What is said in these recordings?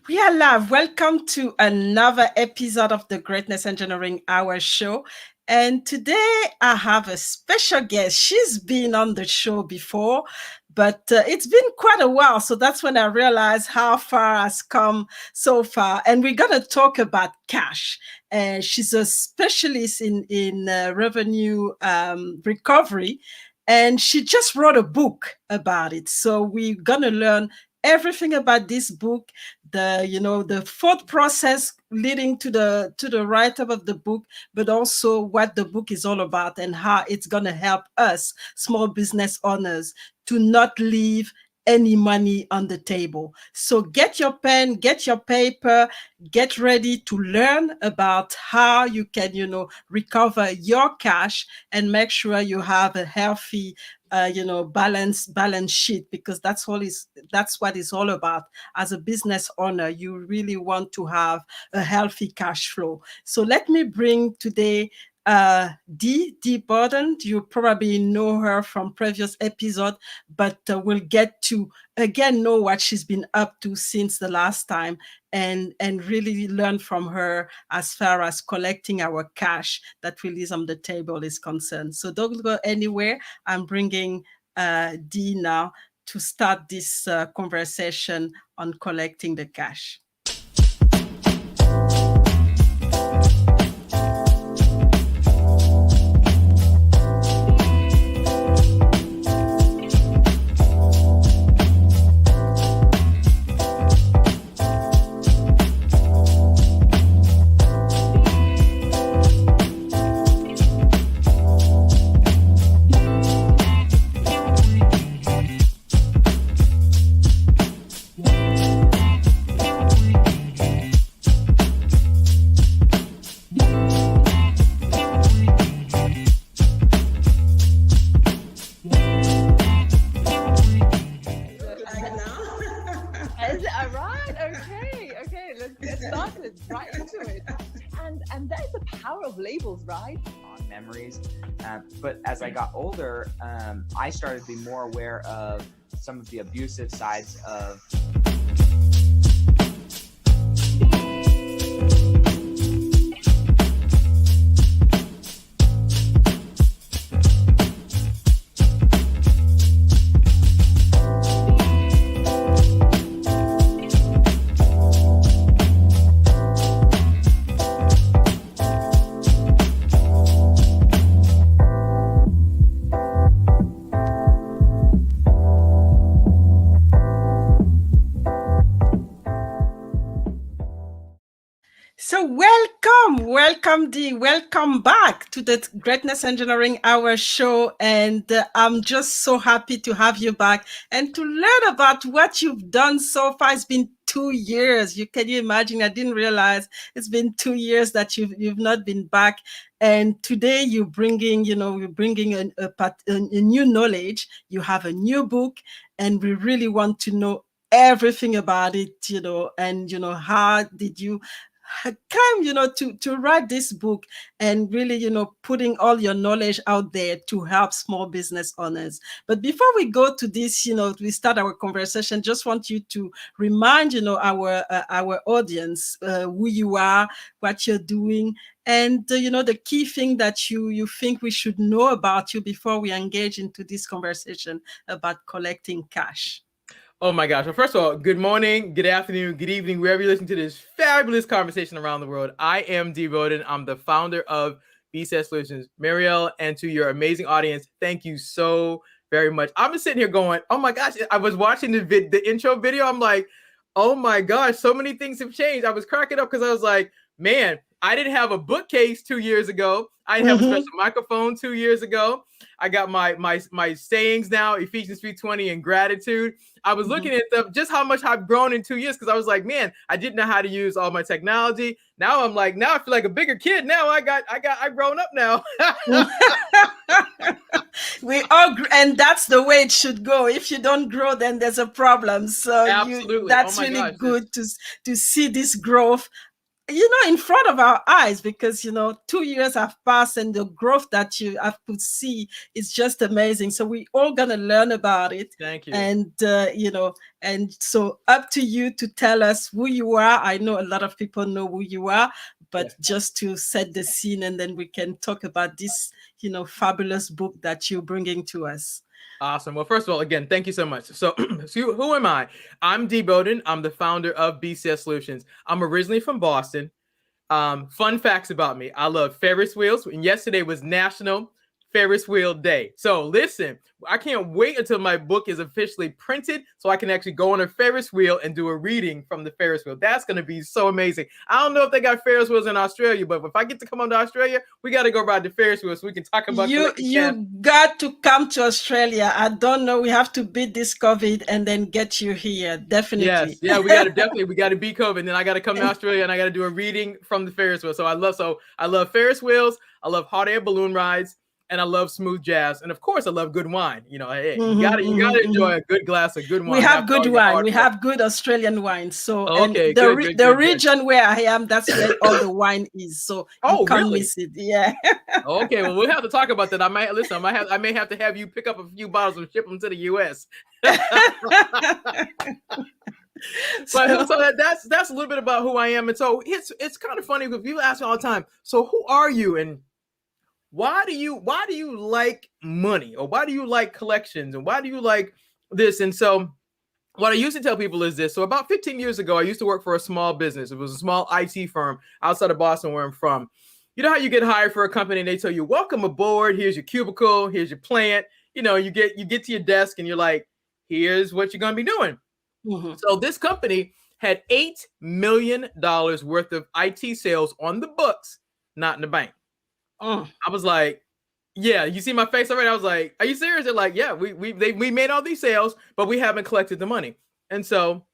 We are live. Welcome to another episode of the Greatness Engineering Hour show. And today I have a special guest. She's been on the show before, but it's been quite a while. So that's when I realized how far has come so far. And we're going to talk about cash. And she's a specialist in revenue recovery. And she just wrote a book about it. So we're going to learn everything about this book, the thought process leading to the write-up of the book, but also what the book is all about and how it's going to help us small business owners to not leave any money on the table. So get your pen, get your paper, get ready to learn about how you can, recover your cash and make sure you have a healthy balance sheet, because that's what it's all about. As a business owner, you really want to have a healthy cash flow. So let me bring today Dee Bowben. You probably know her from previous episode, but we'll get to again know what she's been up to since the last time, and really learn from her as far as collecting our cash that we leave on the table is concerned. So don't go anywhere. I'm bringing Dee now to start this conversation on collecting the cash. Right? On memories. But as I got older, I started to be more aware of some of the abusive sides of Welcome, Dee. Welcome back to the Greatness Engineering Hour show. And I'm just so happy to have you back and to learn about what you've done so far. It's been 2 years. Can you imagine? I didn't realize it's been 2 years that you've not been back. And today you're bringing a new knowledge. You have a new book, and we really want to know everything about it, and how did you come to write this book and really putting all your knowledge out there to help small business owners. But before we go to this, we start our conversation, just want you to remind our audience who you are, what you're doing, and the key thing that you think we should know about you before we engage into this conversation about collecting cash. Oh my gosh. Well, first of all, good morning, good afternoon, good evening, wherever you listen to this fabulous conversation around the world. I am Dee Bowben. I'm the founder of BCS Solutions. Marielle, and to your amazing audience, thank you so very much. I'm just sitting here going, oh my gosh, I was watching the intro video. I'm like, oh my gosh, so many things have changed. I was cracking up because I was like, man, I didn't have a bookcase 2 years ago. I didn't have a special microphone 2 years ago. I got my sayings now, Ephesians 3:20 and gratitude. I was looking at stuff, just how much I've grown in 2 years, because I was like, man, I didn't know how to use all my technology. Now I'm like, now I feel like a bigger kid. Now I've grown up now. We all, and that's the way it should go. If you don't grow, then there's a problem. So absolutely, that's really good to see this growth in front of our eyes, because 2 years have passed and the growth that you have could see is just amazing. So we all gonna learn about it. Thank you. And and so up to you to tell us who you are. I know a lot of people know who you are, but Yeah. just to set the scene, and then we can talk about this fabulous book that you're bringing to us. Awesome. Well, first of all, again, thank you so much. So, so who am I? I'm Dee Bowden. I'm the founder of BCS Solutions. I'm originally from Boston. Fun facts about me. I love Ferris wheels. And yesterday was National Ferris Wheel Day. So listen, I can't wait until my book is officially printed so I can actually go on a Ferris wheel and do a reading from the Ferris wheel. That's going to be so amazing. I don't know if they got Ferris wheels in Australia, but if I get to come on to Australia, we got to go ride the Ferris wheel so we can talk about you got to come to Australia. I don't know. We have to beat this COVID and then get you here. Definitely. Yes. Yeah, we got to beat COVID. And then I got to come to Australia and I got to do a reading from the Ferris wheel. So I love Ferris wheels. I love hot air balloon rides. And I love smooth jazz, and of course, I love good wine. Hey, you gotta enjoy a good glass of good wine. We have good wine. We have good Australian wine. So, okay, the region where I am, that's where all the wine is. So you can't really? miss it. Yeah. Okay, well, we'll have to talk about that. I may have to have you pick up a few bottles and ship them to the U.S. So that's a little bit about who I am, and so it's kind of funny because people ask me all the time. So who are you, and why do you like money, or why do you like collections, and why do you like this? And so what I used to tell people is this. So about 15 years ago, I used to work for a small business. It was a small IT firm outside of Boston where I'm from. You know how you get hired for a company and they tell you, welcome aboard, here's your cubicle, here's your plant. You get to your desk and you're like, here's what you're going to be doing. Mm-hmm. So this company had $8 million worth of IT sales on the books, not in the bank. I was like, yeah, you see my face already? I was like, are you serious? They're like, yeah, we made all these sales, but we haven't collected the money. And so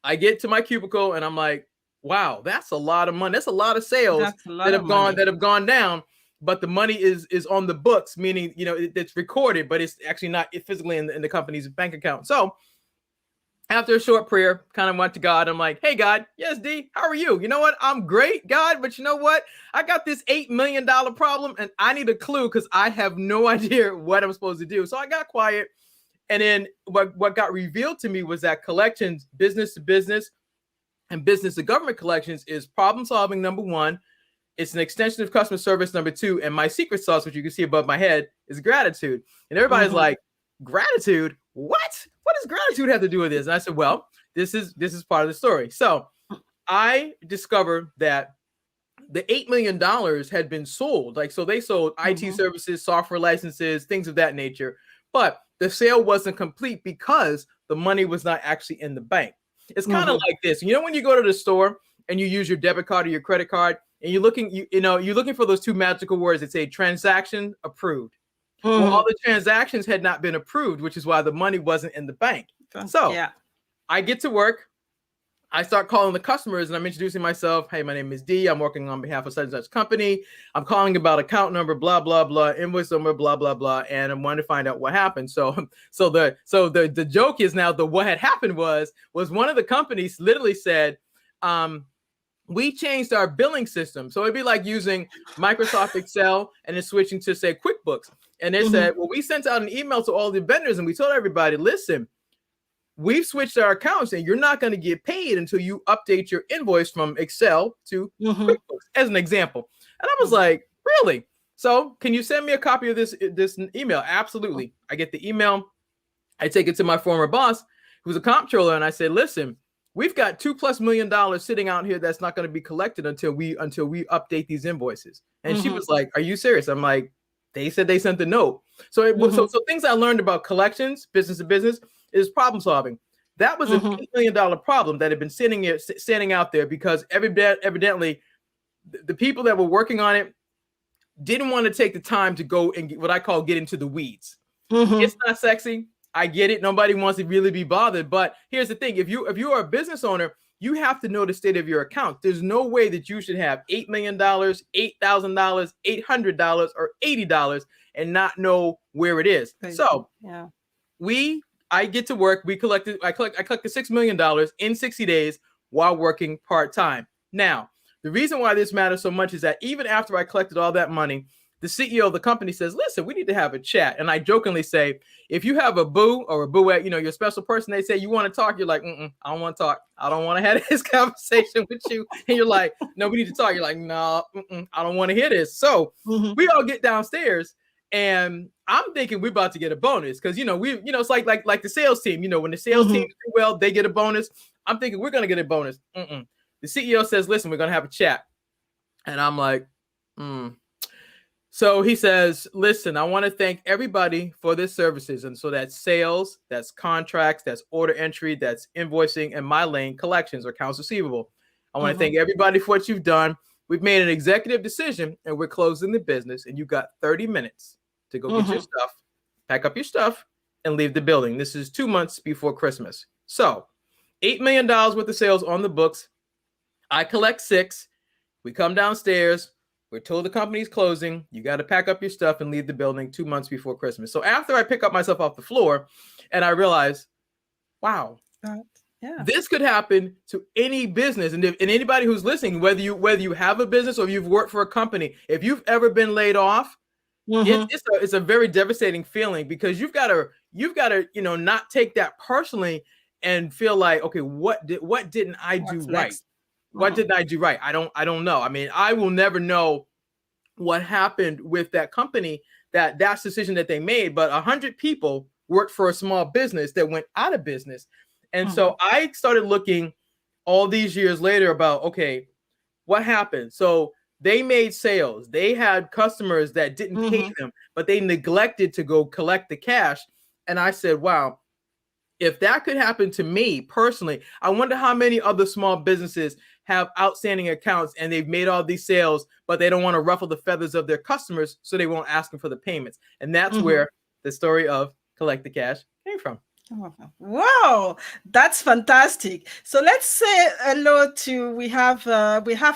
I get to my cubicle and I'm like, wow, that's a lot of money. That's a lot of sales that have gone down, but the money is on the books, meaning, it's recorded, but it's actually not physically in the company's bank account. So after a short prayer, kind of went to God. I'm like, hey, God, yes, D, how are you? You know what? I'm great, God, but you know what? I got this $8 million problem and I need a clue because I have no idea what I'm supposed to do. So I got quiet. And then what got revealed to me was that collections, business to business and business to government collections, is problem solving, number one. It's an extension of customer service, number two. And my secret sauce, which you can see above my head, is gratitude. And everybody's like, gratitude? What does gratitude have to do with this? And I said, well, this is part of the story. So I discovered that the $8 million had been sold. So they sold IT services, software licenses, things of that nature. But the sale wasn't complete because the money was not actually in the bank. It's kind of like this. When you go to the store and you use your debit card or your credit card and you're looking for those two magical words that say transaction approved. Well, all the transactions had not been approved, which is why the money wasn't in the bank. So I get to work. I start calling the customers and I'm introducing myself. Hey, my name is D. I'm working on behalf of such and such company. I'm calling about account number, blah, blah, blah, invoice number, blah, blah, blah. And I'm wanting to find out what happened. So the joke is now what had happened was one of the companies literally said, we changed our billing system. So it'd be like using Microsoft Excel and then switching to, say, QuickBooks. And they said, well, we sent out an email to all the vendors and we told everybody, listen, we've switched our accounts and you're not going to get paid until you update your invoice from Excel to QuickBooks, as an example. And I was like, really? So can you send me a copy of this email? Absolutely. I get the email. I take it to my former boss, who's a comptroller. And I said, listen, we've got $2+ million sitting out here that's not going to be collected until we update these invoices. And she was like, are you serious? I'm like, they said they sent the note. So so things I learned about collections, business to business, is problem solving. That was an $8 million problem that had been standing out there because evidently the people that were working on it didn't want to take the time to go and what I call get into the weeds. It's not sexy. I get it. Nobody wants to really be bothered. But here's the thing. If you are a business owner, you have to know the state of your account. There's no way that you should have $8 million, $8,000, $800, or $80 and not know where it is. So I get to work. I collected $6 million in 60 days while working part-time. Now, The reason why this matters so much is that even after I collected all that money, the CEO of the company says, listen, we need to have a chat. And I jokingly say, if you have a boo or a booette, you know, your special person, they say, you want to talk? You're like, I don't want to talk. I don't want to have this conversation with you. And you're like, no, we need to talk. You're like, no, I don't want to hear this. So we all get downstairs and I'm thinking we're about to get a bonus because, you know, it's like the sales team, you know, when the sales team do well, they get a bonus. I'm thinking we're going to get a bonus. The CEO says, listen, we're going to have a chat. And I'm like, So he says, listen, I want to thank everybody for their services. And so that's sales, that's contracts, that's order entry, that's invoicing, and my lane, collections or accounts receivable. I want to thank everybody for what you've done. We've made an executive decision and we're closing the business. And you got 30 minutes to go get your stuff, pack up your stuff, and leave the building. This is 2 months before Christmas. So $8 million worth of sales on the books. I collect 6. We come downstairs. We're told the company's closing. You got to pack up your stuff and leave the building 2 months before Christmas. So after I pick up myself off the floor and I realize, wow, this could happen to any business. And anybody who's listening, whether you have a business or you've worked for a company, if you've ever been laid off, it's a very devastating feeling because you've got to, you know, not take that personally and feel like, okay, what didn't I do right? What didn't I do right? I don't know. I mean, I will never know what happened with that company, that's the decision that they made. But 100 people worked for a small business that went out of business. And so I started looking all these years later about, okay, what happened? So they made sales. They had customers that didn't pay them, but they neglected to go collect the cash. And I said, wow, if that could happen to me personally, I wonder how many other small businesses have outstanding accounts and they've made all these sales, but they don't want to ruffle the feathers of their customers, so they won't ask them for the payments. And that's where the story of Collect the Cash came from. Wow, that's fantastic. So let's say hello to, we have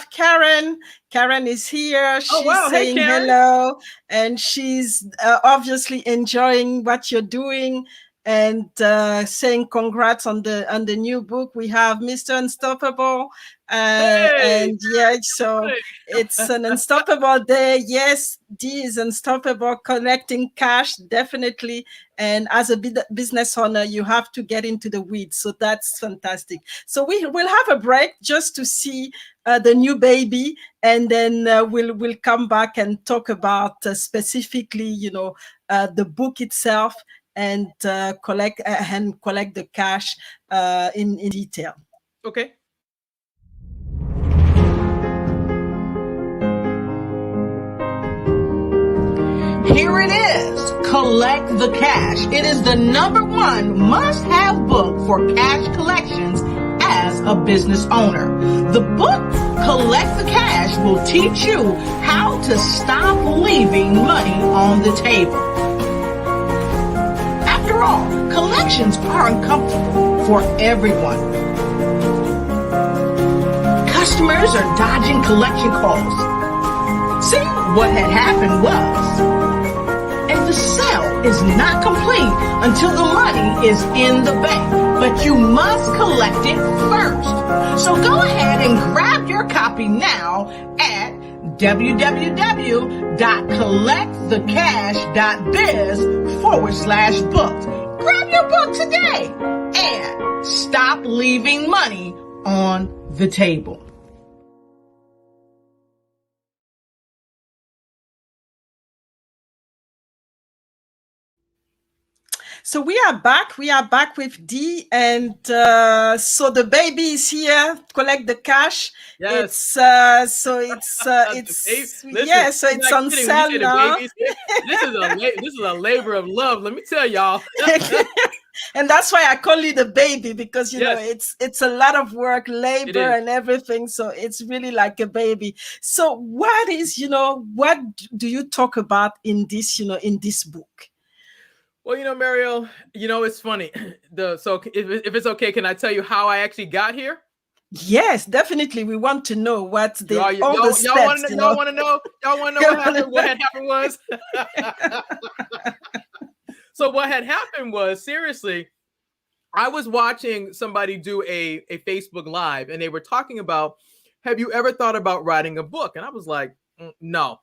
Karen. Karen is here. She's saying hello, and she's obviously enjoying what you're doing and saying congrats on the new book. We have Mr. Unstoppable, and yeah, so it's an unstoppable day. Yes, Dee is unstoppable, collecting cash, definitely. And as a business owner, you have to get into the weeds. So that's fantastic. So we will have a break just to see the new baby, and then we'll come back and talk about specifically, you know, the book itself, and collect the cash in detail. Okay. Here it is, Collect the Cash. It is the #1 must-have book for cash collections as a business owner. The book, Collect the Cash, will teach you how to stop leaving money on the table. After all, collections are uncomfortable for everyone. Customers are dodging collection calls. See, what had happened was, and the sale is not complete until the money is in the bank, but you must collect it first. So go ahead and grab your copy now at www.collectthecash.biz/books. Grab your book today and stop leaving money on the table. So we are back with Dee, and so the baby is here. Collect the cash. Yes. It's it's on sale now. This is a labor of love. Let me tell y'all. And that's why I call you the baby, because you know it's a lot of work, labor, and everything. So it's really like a baby. So what do you talk about in this book? Well, Mariel, it's funny. So if it's okay, can I tell you how I actually got here? Yes, definitely. We want to know what the steps. Y'all want to know? Y'all want to know what had happened was? So what had happened was, seriously, I was watching somebody do a Facebook Live, and they were talking about have you ever thought about writing a book? And I was like, no.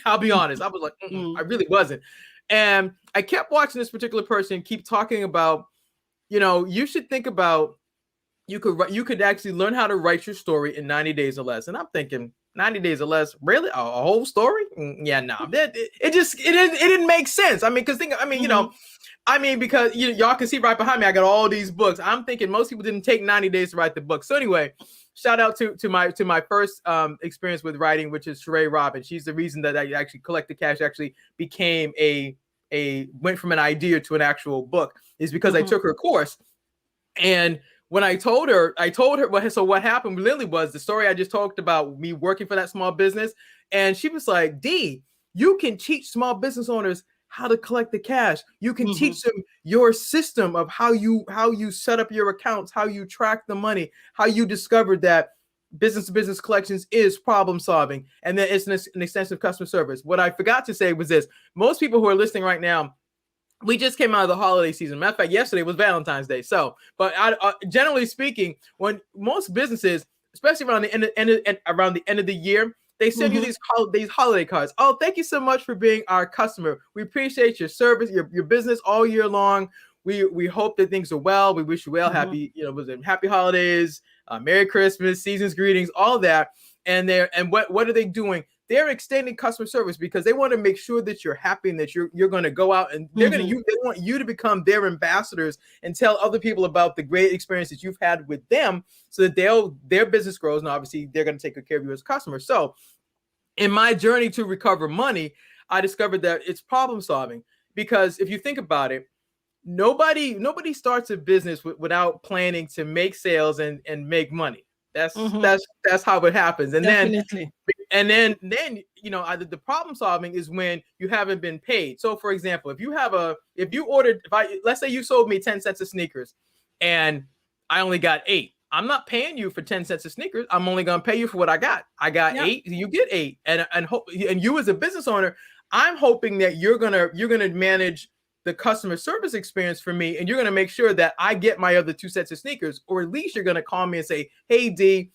I'll be honest. I was like, I really wasn't. And I kept watching this particular person keep talking about, you should think about, you could actually learn how to write your story in 90 days or less. And I'm thinking, 90 days or less, really? A whole story? Yeah, no. It didn't make sense. I mean, because because y'all can see right behind me, I got all these books. I'm thinking most people didn't take 90 days to write the book. So anyway, shout out to my first experience with writing, which is Sheree Robin. She's the reason that I actually Collected Cash actually became went from an idea to an actual book, is because I took her course. And when I told her, so what happened literally was the story I just talked about, me working for that small business. And she was like, Dee, you can teach small business owners how to collect the cash. You can teach them your system of how you set up your accounts, how you track the money, how you discovered that business-to-business collections is problem solving, and then it's an extensive customer service. What I forgot to say was this: most people who are listening right now, we just came out of the holiday season. Matter of fact, yesterday was Valentine's Day. So, but generally speaking, when most businesses, especially around the end of the year, they send you these holiday cards. Oh, thank you so much for being our customer. We appreciate your service, your business all year long. We hope that things are well. We wish you well. Happy holidays, Merry Christmas, season's greetings, all that. And what are they doing? They're extending customer service because they want to make sure that you're happy and that you're going to go out, and they want you to become their ambassadors and tell other people about the great experience that you've had with them, so that their business grows, and obviously they're going to take good care of you as a customer. So in my journey to recover money, I discovered that it's problem solving, because if you think about it, nobody starts a business without planning to make sales and make money. That's how it happens. And Definitely. then the problem solving is when you haven't been paid. So for example, let's say you sold me 10 sets of sneakers and I only got 8. I'm not paying you for 10 sets of sneakers. I'm only going to pay you for what I got. I got 8, you get 8. And you as a business owner, I'm hoping that you're going to manage the customer service experience for me, and you're going to make sure that I get my other 2 sets of sneakers, or at least you're going to call me and say, hey, Dee,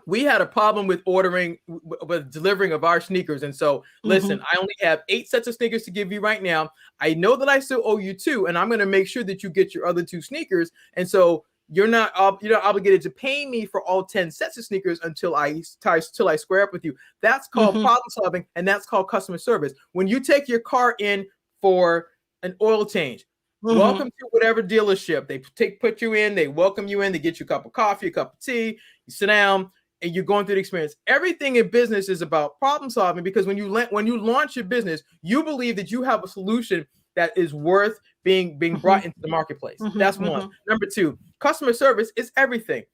we had a problem with delivering of our sneakers. And so listen, I only have 8 sets of sneakers to give you right now. I know that I still owe you 2, and I'm going to make sure that you get your other 2 sneakers. And so you're not obligated to pay me for all 10 sets of sneakers until I square up with you. That's called problem solving, and that's called customer service. When you take your car in for an oil change, welcome to whatever dealership. They put you in, they welcome you in, they get you a cup of coffee, a cup of tea, you sit down, and you're going through the experience. Everything in business is about problem solving, because when you launch your business, you believe that you have a solution that is worth being brought into the marketplace. That's one. Number 2, customer service is everything.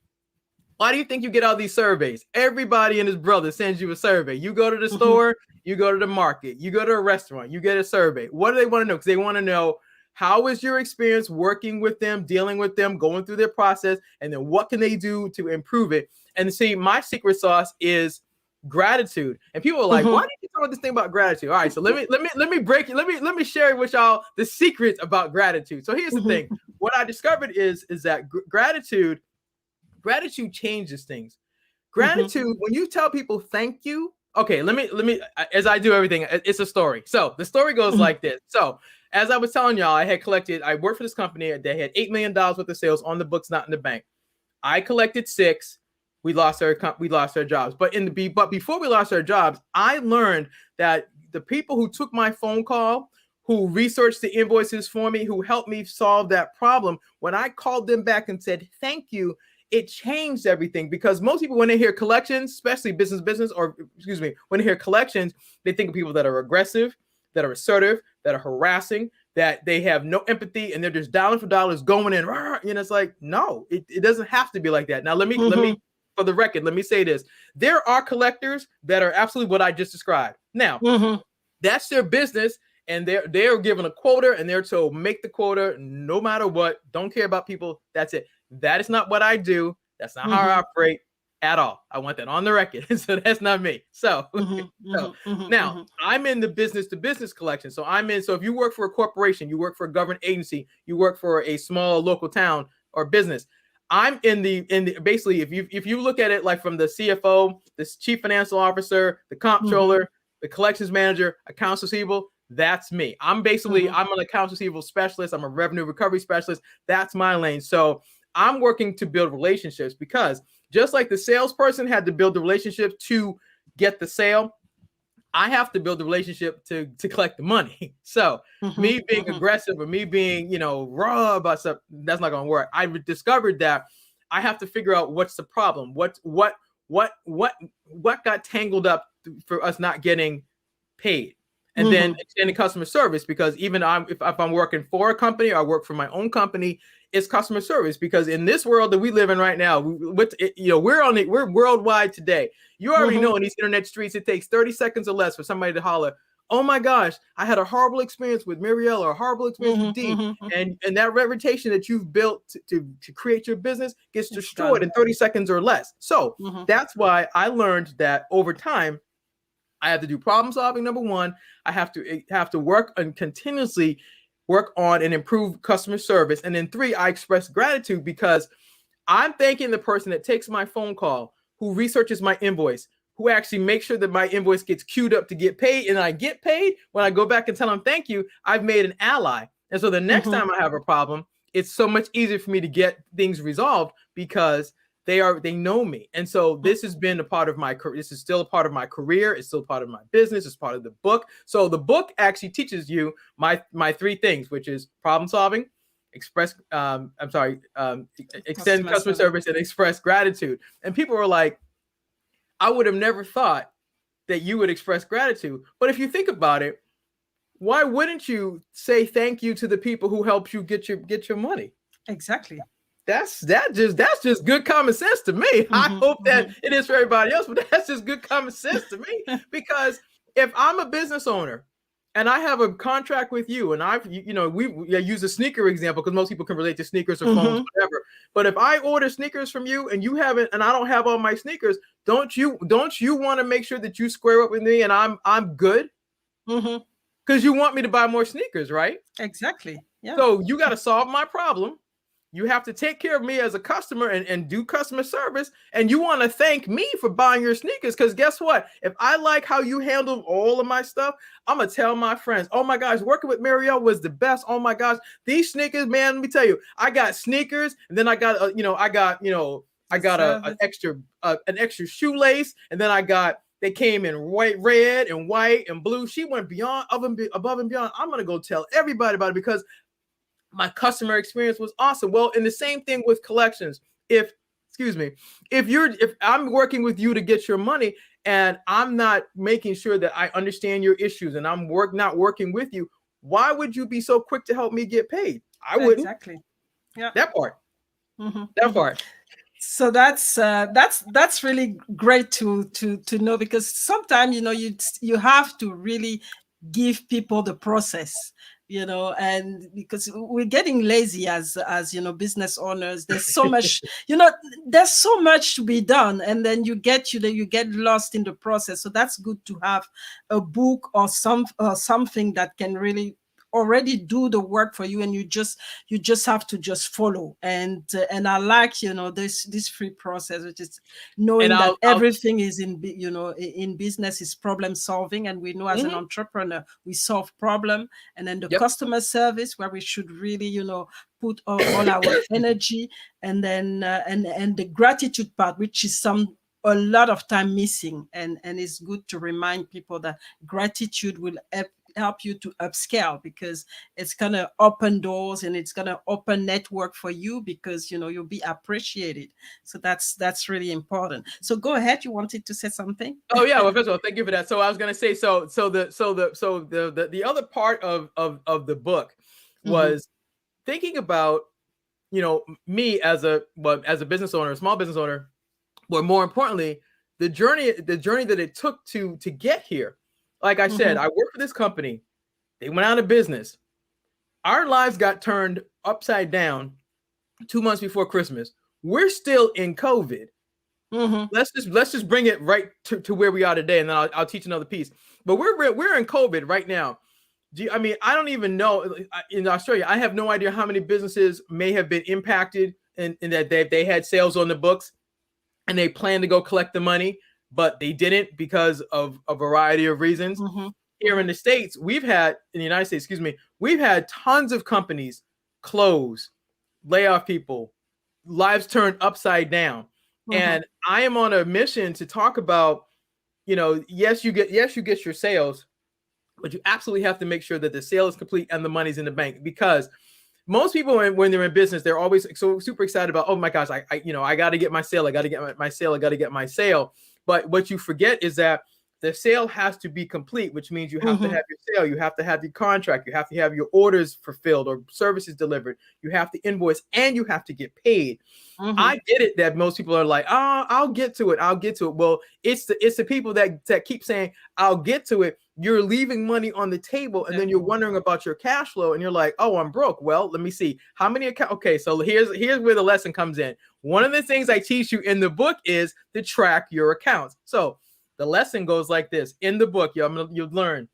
Why do you think you get all these surveys? Everybody and his brother sends you a survey. You go to the store, you go to the market, you go to a restaurant, you get a survey. What do they want to know? Because they want to know, how is your experience working with them, dealing with them, going through their process, and then what can they do to improve it? And see, my secret sauce is gratitude. And people are like, why did you talk about this thing about gratitude? All right, so let me break it. Let me share with y'all the secrets about gratitude. So here's the thing. What I discovered is that gratitude changes things. Gratitude, when you tell people thank you, okay, let me as I do everything, it's a story. So the story goes like this. So as I was telling y'all, I worked for this company. They had $8 million worth of sales on the books, not in the bank. I collected 6. We lost our jobs. But before we lost our jobs, I learned that the people who took my phone call, who researched the invoices for me, who helped me solve that problem, when I called them back and said thank you, it changed everything. Because most people, when they hear collections, especially when they hear collections, they think of people that are aggressive, that are assertive, that are harassing, that they have no empathy, and they're just dollar for dollars going in. And it's like, no, it doesn't have to be like that. Now, let me, for the record, let me say this. There are collectors that are absolutely what I just described. Now, that's their business, and they're given a quota, and they're told, make the quota no matter what. Don't care about people. That's it. That is not what I do. That's not how I operate at all. I want that on the record. So that's not me. So, now I'm in the business to business collection. So if you work for a corporation, you work for a government agency, you work for a small local town or business, I'm in the basically, if you look at it like from the CFO, the chief financial officer, the comptroller, the collections manager, accounts receivable, that's me. I'm basically I'm an accounts receivable specialist. I'm a revenue recovery specialist. That's my lane. So I'm working to build relationships, because just like the salesperson had to build the relationship to get the sale, I have to build the relationship to collect the money. So me being aggressive or me being, raw about stuff, that's not going to work. I discovered that I have to figure out what's the problem. What got tangled up for us not getting paid. And then extending customer service, because even if I'm working for a company or I work for my own company, it's customer service. Because in this world that we live in right now, we're worldwide today. You already know in these internet streets, it takes 30 seconds or less for somebody to holler, "Oh my gosh, I had a horrible experience with Marielle or a horrible experience with Dee," and that reputation that you've built to create your business gets destroyed in 30 seconds or less. So that's why I learned that over time, I have to do problem solving. Number one, I have to work and continuously work on and improve customer service. And then 3, I express gratitude, because I'm thanking the person that takes my phone call, who researches my invoice, who actually makes sure that my invoice gets queued up to get paid, and I get paid. When I go back and tell them thank you, I've made an ally. And so the next time I have a problem, it's so much easier for me to get things resolved, because they know me. And so this has been a part of my career. This is still a part of my career. It's still part of my business. It's part of the book. So the book actually teaches you my 3 things, which is problem solving, extend customer service, and express gratitude. And people were like, I would have never thought that you would express gratitude. But if you think about it, why wouldn't you say thank you to the people who helped you get your money? Exactly. That's just good common sense to me. I hope that it is for everybody else, but that's just good common sense to me. Because if I'm a business owner and I have a contract with you, and we use a sneaker example because most people can relate to sneakers or phones, whatever. But if I order sneakers from you and you haven't, and I don't have all my sneakers, don't you want to make sure that you square up with me and I'm good? Because you want me to buy more sneakers, right? Exactly. Yeah. So you got to solve my problem. You have to take care of me as a customer and do customer service. And you want to thank me for buying your sneakers. Because guess what? If I like how you handled all of my stuff, I'm going to tell my friends, oh my gosh, working with Marielle was the best. Oh my gosh, these sneakers, man, let me tell you, I got sneakers. And then I got, an extra shoelace. And then they came in red and white and blue. She went above and beyond. I'm going to go tell everybody about it, because my customer experience was awesome. Well, and the same thing with collections. If I'm working with you to get your money and I'm not making sure that I understand your issues and I'm not working with you, why would you be so quick to help me get paid? I wouldn't. Exactly. Yeah. That part. That part. So that's really great to know, because sometimes you have to really give people the process, and because we're getting lazy as business owners. There's so much, there's so much to be done, and then you get lost in the process. So that's good to have a book or something that can really already do the work for you, and you just have to just follow. And I like this free process, which is knowing that everything is in business is problem solving, and we know as an entrepreneur we solve problem, and then the customer service, where we should really put all our energy, and then and the gratitude part, which is a lot of time missing, and it's good to remind people that gratitude will help you to upscale, because it's gonna open doors and it's gonna open network for you, because you'll be appreciated. So that's really important. So go ahead, you wanted to say something? Oh yeah, well, first of all, thank you for that. So I was gonna say, so the other part of the book was thinking about me as a business owner, a small business owner, but more importantly, the journey that it took to get here. Like I said, I worked for this company. They went out of business. Our lives got turned upside down 2 months before Christmas. We're still in COVID. Let's just bring it right to where we are today, and then I'll teach another piece. But we're in COVID right now. I don't even know. In Australia, I have no idea how many businesses may have been impacted in that they had sales on the books and they planned to go collect the money, but they didn't because of a variety of reasons. Here in the States, in the United States, we've had tons of companies close, lay off people, lives turned upside down. And I am on a mission to talk about, yes, you get your sales, but you absolutely have to make sure that the sale is complete and the money's in the bank, because most people, when they're in business, they're always so super excited about, oh my gosh, I got to get my sale. I got to get my sale. I got to get my sale. But what you forget is that the sale has to be complete, which means you have to have your sale. You have to have your contract. You have to have your orders fulfilled or services delivered. You have to invoice and you have to get paid. I get it that most people are like, oh, I'll get to it. I'll get to it. Well, it's the people that keep saying, I'll get to it. You're leaving money on the table and then you're wondering about your cash flow and you're like, oh, I'm broke. Well, let me see how many accounts. Okay, so here's where the lesson comes in. One of the things I teach you in the book is to track your accounts. So the lesson goes like this. In the book, you'll learn,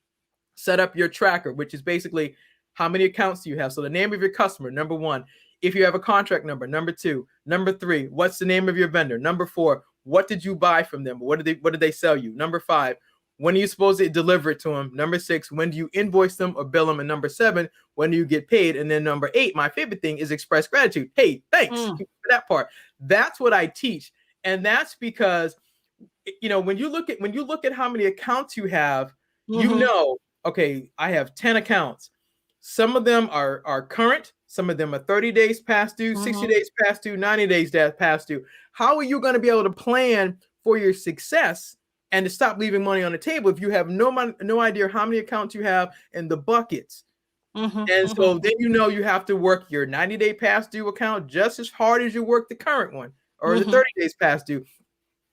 set up your tracker, which is basically how many accounts do you have. So the name of your customer, number 1. If you have a contract number, number 2. Number 3, what's the name of your vendor? Number 4, what did you buy from them? What did they sell you? Number 5, when are you supposed to deliver it to them? Number 6, when do you invoice them or bill them? And number 7, when do you get paid? And then number 8, my favorite thing, is express gratitude. Hey, thanks for that part. That's what I teach. And that's because, when you look at how many accounts you have, okay, I have 10 accounts. Some of them are current. Some of them are 30 days past due, 60 days past due, 90 days past due. How are you going to be able to plan for your success and to stop leaving money on the table if you have no idea how many accounts you have in the buckets? And so then you have to work your 90-day past due account just as hard as you work the current one or the 30 days past due.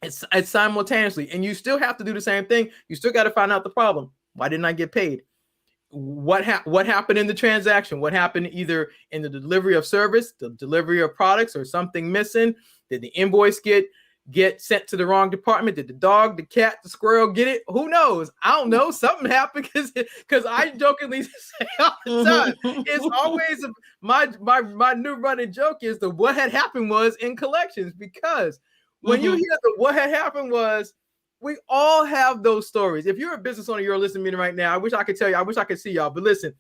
It's simultaneously, and you still have to do the same thing. You still got to find out the problem. Why didn't I get paid? What happened in the transaction? What happened either in the delivery of service, the delivery of products, or something missing? Did the invoice get sent to the wrong department? Did the dog, the cat, the squirrel get it? Who knows? I don't know. Something happened because I jokingly say all the time. It's always my new running joke is the what had happened was in collections, because when you hear the what had happened was, we all have those stories. If you're a business owner, you're listening to me right now. I wish I could tell you. I wish I could see y'all. But listen,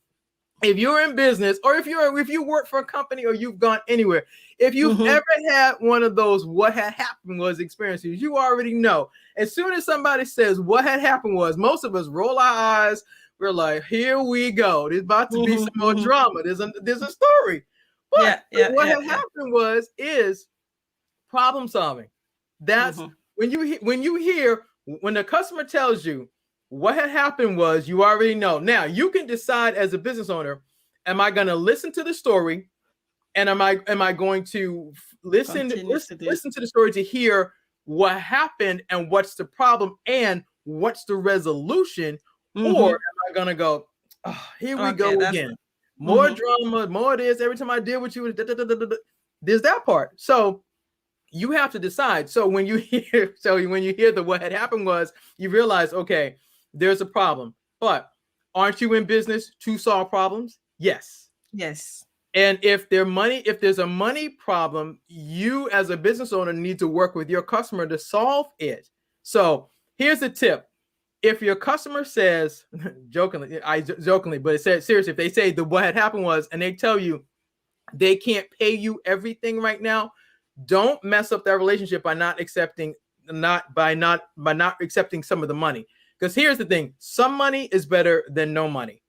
if you're in business, or if you work for a company, or you've gone anywhere, if you've ever had one of those what had happened was experiences, you already know. As soon as somebody says what had happened was, most of us roll our eyes. We're like, here we go. There's about to be some more drama. There's a story. But what had happened is problem solving. That's when you hear when the customer tells you what had happened was, you already know. Now you can decide as a business owner, am I going to listen to the story, and am I going to listen to the story to hear what happened and what's the problem and what's the resolution, or am I going to go, oh, here we go again, more drama, more of this. Every time I deal with you, there's that part. So you have to decide. So when you hear the what had happened was, you realize, okay, there's a problem. But aren't you in business to solve problems? Yes. And if there's a money problem, you as a business owner need to work with your customer to solve it. So here's the tip. If your customer says, jokingly, but it said seriously, if they say the what had happened was, and they tell you they can't pay you everything right now, don't mess up that relationship by not accepting some of the money. Because here's the thing: some money is better than no money.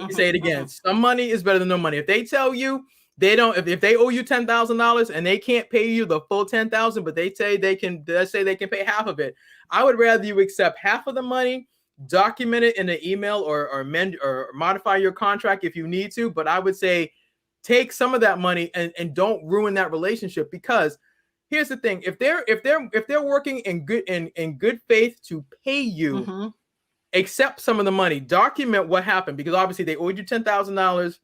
Say it again: some money is better than no money. If they tell you they don't, if they owe you $10,000 and they can't pay you the full $10,000, but they say they can pay half of it, I would rather you accept half of the money, document it in an email, or amend or modify your contract if you need to. But I would say, take some of that money and don't ruin that relationship, because here's the thing: if they're working in good faith to pay you, accept some of the money, document what happened, because obviously they owed you $10,000,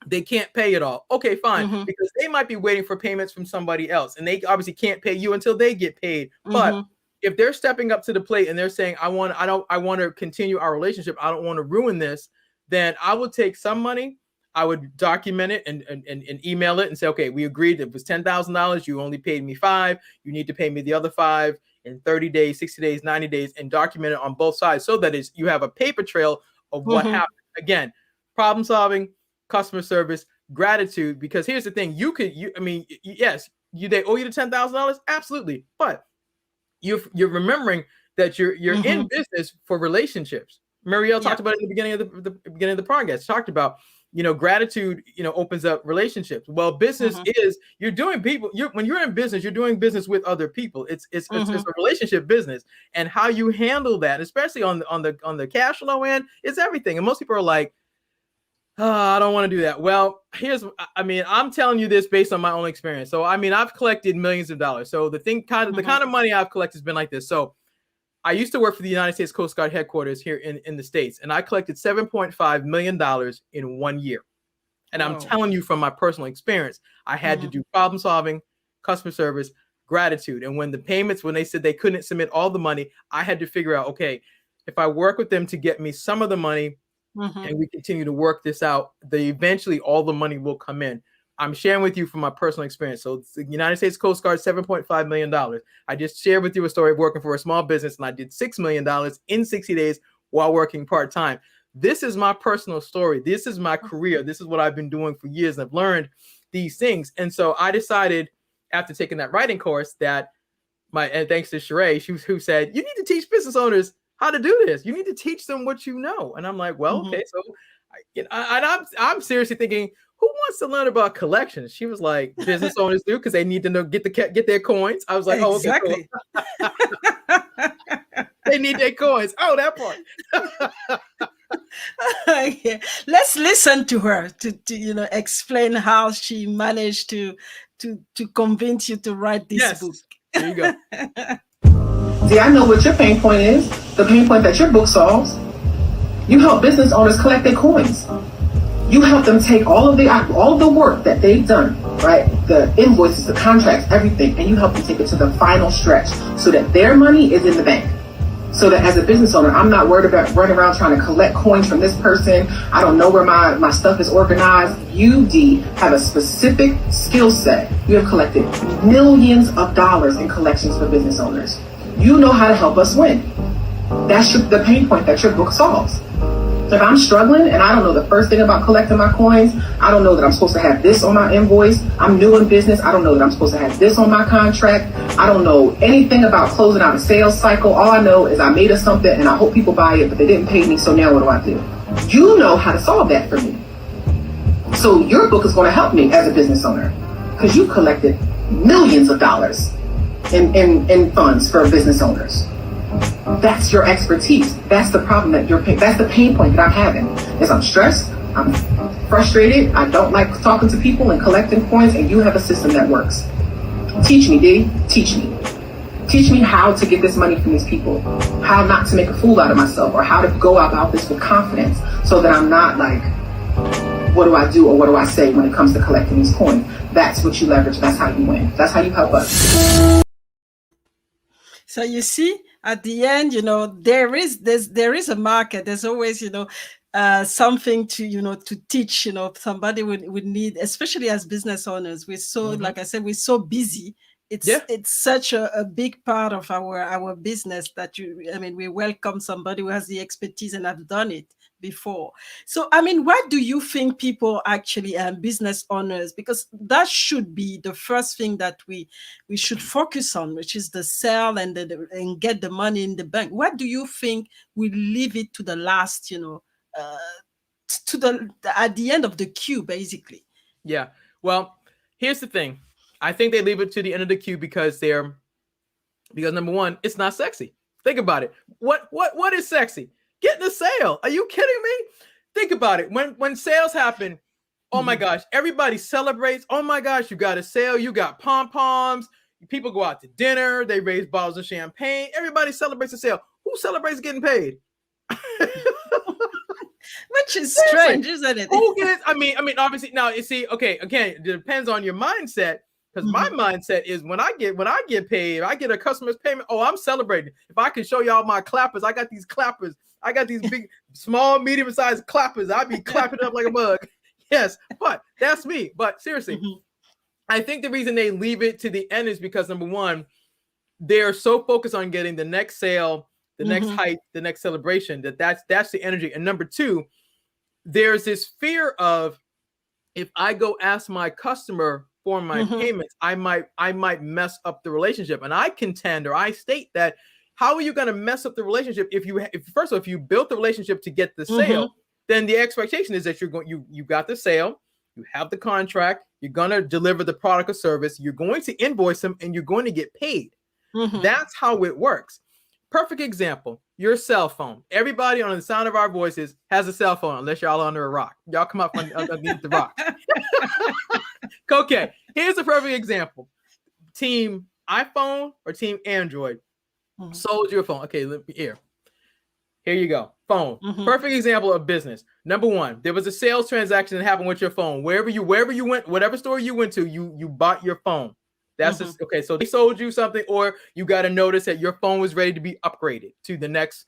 they can't pay it all. Okay, fine, because they might be waiting for payments from somebody else, and they obviously can't pay you until they get paid. But if they're stepping up to the plate and they're saying, I want to continue our relationship, I don't want to ruin this, then I will take some money. I would document it and email it and say, okay, we agreed it was $10,000. You only paid me $5,000. You need to pay me the other $5,000 in 30 days, 60 days, 90 days, and document it on both sides so that you have a paper trail of what happened. Again, problem solving, customer service, gratitude. Because here's the thing: yes, they owe you the $10,000, absolutely, but you're remembering that you're in business for relationships. Marielle talked about it in the beginning of the podcast. Talked about, gratitude, opens up relationships. Well, business is when you're in business, you're doing business with other people. It's a relationship business, and how you handle that, especially on the cash flow end, is everything. And most people are like, oh, I don't want to do that. Well, I'm telling you this based on my own experience. So, I've collected millions of dollars. So the kind of money I've collected has been like this. So I used to work for the United States Coast Guard headquarters here in the States, and I collected $7.5 million in 1 year. And I'm telling you from my personal experience, I had to do problem solving, customer service, gratitude. And when they said they couldn't submit all the money, I had to figure out, okay, if I work with them to get me some of the money, and we continue to work this out, eventually all the money will come in. I'm sharing with you from my personal experience. So the United States Coast Guard, $7.5 million. I just shared with you a story of working for a small business, and I did $6 million in 60 days while working part-time. This is my personal story. This is my career. This is what I've been doing for years, and I've learned these things. And so I decided, after taking that writing course, that and thanks to Sheree, who said, you need to teach business owners how to do this. You need to teach them what you know. And I'm like, well, okay. So I'm seriously thinking, who wants to learn about collections? She was like, business owners do, because they need to know, get their coins. I was like, exactly. Oh, okay, cool. They need their coins. Oh, that part. Yeah. Let's listen to her to explain how she managed to convince you to write this book. There you go. See, I know what your pain point is, the pain point that your book solves. You help business owners collect their coins. You help them take all of the work that they've done, right? The invoices, the contracts, everything, and you help them take it to the final stretch so that their money is in the bank. So that as a business owner, I'm not worried about running around trying to collect coins from this person. I don't know where my stuff is organized. You, Dee, have a specific skill set. You have collected millions of dollars in collections for business owners. You know how to help us win. That's the pain point that your book solves. So if I'm struggling and I don't know the first thing about collecting my coins, I don't know that I'm supposed to have this on my invoice. I'm new in business. I don't know that I'm supposed to have this on my contract. I don't know anything about closing out a sales cycle. All I know is I made us something and I hope people buy it, but they didn't pay me. So now what do? You know how to solve that for me. So your book is going to help me as a business owner because you collected millions of dollars in funds for business owners. That's your expertise. That's the problem that's the pain point that I'm having. Is I'm stressed, I'm frustrated, I don't like talking to people and collecting coins, and you have a system that works. Teach me, Dee. Teach me. Teach me how to get this money from these people, how not to make a fool out of myself, or how to go about this with confidence so that I'm not like, what do I do or what do I say when it comes to collecting these coins? That's what you leverage. That's how you win. That's how you help us. So you see, at the end, there is a market. There's always, something to teach. Somebody would need, especially as business owners. We're so, like I said, we're so busy. It's such a big part of our business that we welcome somebody who has the expertise and have done it before. So, what do you think people actually, business owners, because that should be the first thing that we should focus on, which is the sell and get the money in the bank. What do you think we leave it to the last, at the end of the queue, basically? Yeah. Well, here's the thing. I think they leave it to the end of the queue because number one, it's not sexy. Think about it. What is sexy? Getting a sale. Are you kidding me? Think about it. When sales happen, oh my gosh, everybody celebrates. Oh my gosh, you got a sale. You got pom-poms. People go out to dinner. They raise bottles of champagne. Everybody celebrates a sale. Who celebrates getting paid? Which is strange, isn't it? Who gets? Obviously, now you see. Okay, again, it depends on your mindset. Because my mindset is when I get paid, I get a customer's payment. Oh, I'm celebrating. If I can show y'all my clappers, I got these clappers. I got these big, small, medium-sized clappers. I be clapping up like a mug. Yes, but that's me. But seriously, Mhm. I think the reason they leave it to the end is because number one, they're so focused on getting the next sale, the next Mhm. hype, the next celebration that's the energy. And number two, there's this fear of if I go ask my customer for my Mhm. payments, I might mess up the relationship. And I contend or I state that how are you going to mess up the relationship if first of all, if you built the relationship to get the sale, Mhm. then the expectation is that you got the sale, you have the contract, you're going to deliver the product or service, you're going to invoice them, and you're going to get paid. Mhm. That's how it works. Perfect example, your cell phone. Everybody on the sound of our voices has a cell phone, unless y'all are under a rock. Y'all come up underneath the rocks. Okay, here's a perfect example. Team iPhone or Team Android Mhm. sold you a phone. Okay, here you go. Phone. Mhm. Perfect example of business. Number one, there was a sales transaction that happened with your phone. Wherever you went, whatever store you went to, you bought your phone. That's Mhm. just okay. So they sold you something, or you got a notice that your phone was ready to be upgraded to the next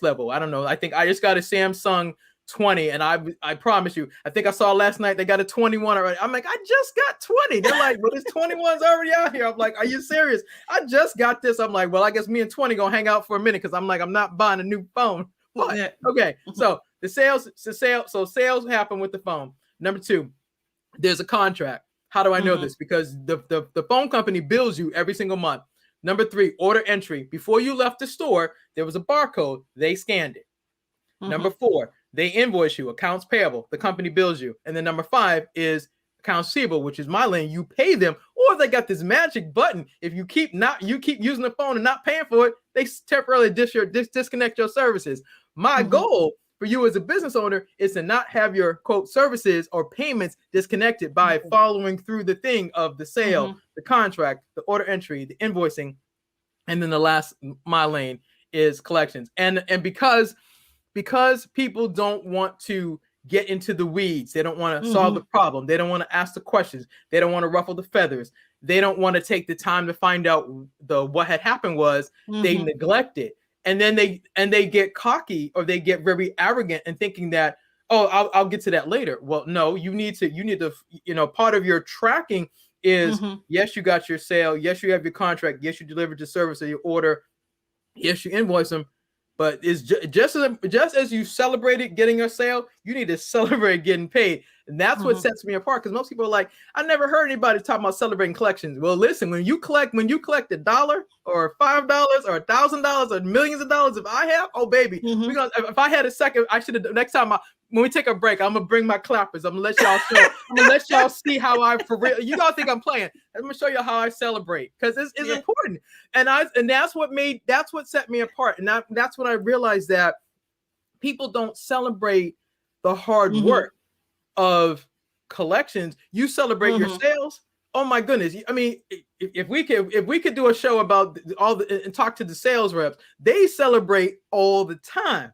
level. I don't know. I think I just got a Samsung 20, and I promise you, I think I saw last night they got a 21 already. I'm like, I just got 20. They're like, well, this 21's already out here. I'm like, are you serious? I just got this. I'm like, well, I guess me and 20 gonna hang out for a minute because I'm like, I'm not buying a new phone. But Yeah. okay, Mhm. so sales happen with the phone. Number two, there's a contract. How do I know Mhm. this? Because the phone company bills you every single month. Number three, order entry. Before you left the store, there was a barcode. They scanned it. Number Mhm. four, they invoice you, accounts payable. The company bills you. And then number five is accounts receivable, which is my lane. You pay them, or they got this magic button. If you keep using the phone and not paying for it, they temporarily disconnect your services. My Mhm. goal for you as a business owner is to not have your quote services or payments disconnected by following through the thing of the sale, Mhm. the contract, the order entry, the invoicing, and then the last my lane is collections. And because people don't want to get into the weeds, they don't want to solve the Mhm. problem, they don't want to ask the questions, they don't want to ruffle the feathers, they don't want to take the time to find out what had happened was they Mhm. neglect it, and then they get cocky or they get very arrogant and thinking that, oh, I'll get to that later. Well, no, you need to part of your tracking is, Mhm. yes, you got your sale, yes, you have your contract, yes, you delivered your service or your order, yes, you invoice them, but it's just as you celebrated getting your sale, you need to celebrate getting paid. And that's what Mhm. sets me apart, because most people are like, I never heard anybody talk about celebrating collections. Well, listen, when you collect $1 or $5 or $1,000 or millions of dollars, if I have, oh baby, Mhm. if I had a second, I should have next time when we take a break, I'm gonna bring my clappers. I'm gonna let y'all show. I'm gonna let y'all see how I for real. You don't think I'm playing? I'm gonna show you how I celebrate, because it's Yeah. important. And that's what set me apart. And that's when I realized that people don't celebrate the hard Mhm. work of collections. You celebrate your Mhm. sales. Oh my goodness. I mean, if we could do a show about and talk to the sales reps, they celebrate all the time.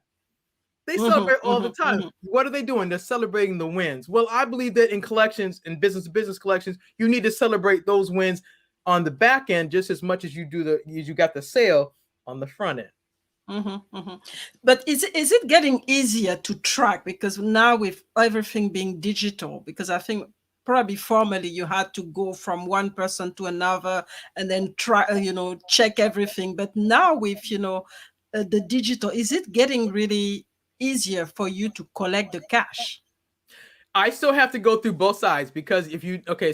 They Mhm. celebrate all the Mhm. time. Mhm. What are they doing? They're celebrating the wins. Well, I believe that in collections and business to business collections, you need to celebrate those wins on the back end just as much as you got the sale on the front end. Mhm. Mhm. But is it getting easier to track, because now with everything being digital? Because I think probably formerly you had to go from one person to another and then try, check everything. But now with the digital, is it getting really easier for you to collect the cash? I still have to go through both sides, because